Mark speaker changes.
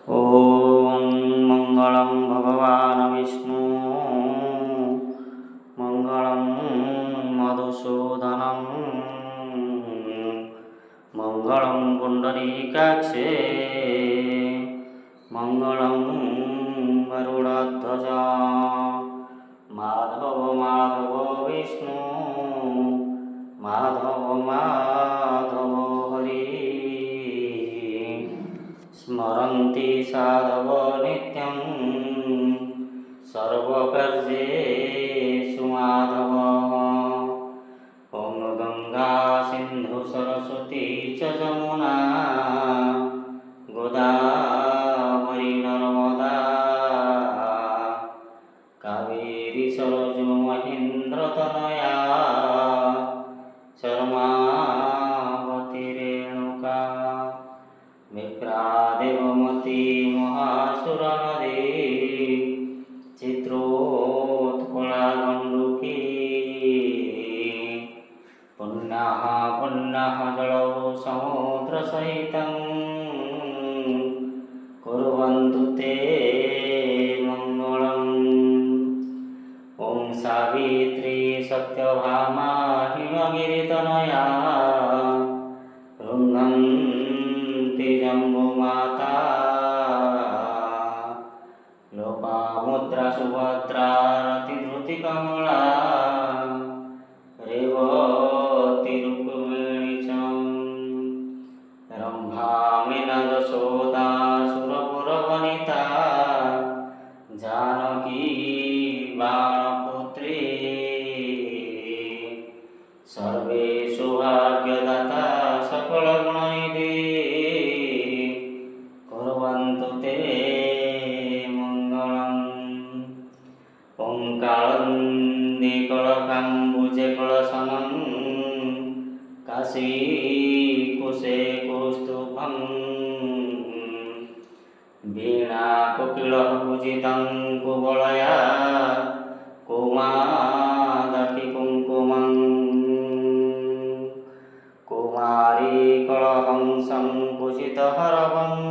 Speaker 1: ॐ मङ्गलं भगवान् विष्णु मङ्गलं मधुसूदनं मङ्गलं पुण्डरीकाक्षे मङ्गलं गरुडध्वज माधव माधव विष्णु माधव माधव हरि स्मरन्ति साधव नित्यं सर्वकार्येषु माधवः। ॐ गङ्गा सिन्धु सरस्वती च जमुना गोदावरी नर्मदा कावेरी सरजू महेन्द्रतनया शर्मावती रेणुका विप्रादेवमती महासुरनदी चित्रोत्पला गण्डूकी पुण्यः पुण्यः जलौ समुद्रसहितं कुर्वन्तु ते मङ्गलम्। ॐ सावित्री सत्यभामा हिमगिरितनया रुन्धन्ति जम्बुमाता लोपामुद्रा सुभद्रा रतिधृतिकमला रेवती रुक्मिणी च रम्भा मीना यशोदा सुरपुरवनिता जानकी बाणपुत्री सर्वे सौभाग्यदाता सकलगुणनिधि कुर्वन्तु ते मङ्गलम्। ॐ काळन्दिकलकाम्बुजे कलशनं काशीकुशे कौस्तुभं वीणाकुकिलः पूजितं कुवलया कुमादकी कुङ्कुमं कुमारी कलहंसं पूजितहरवम्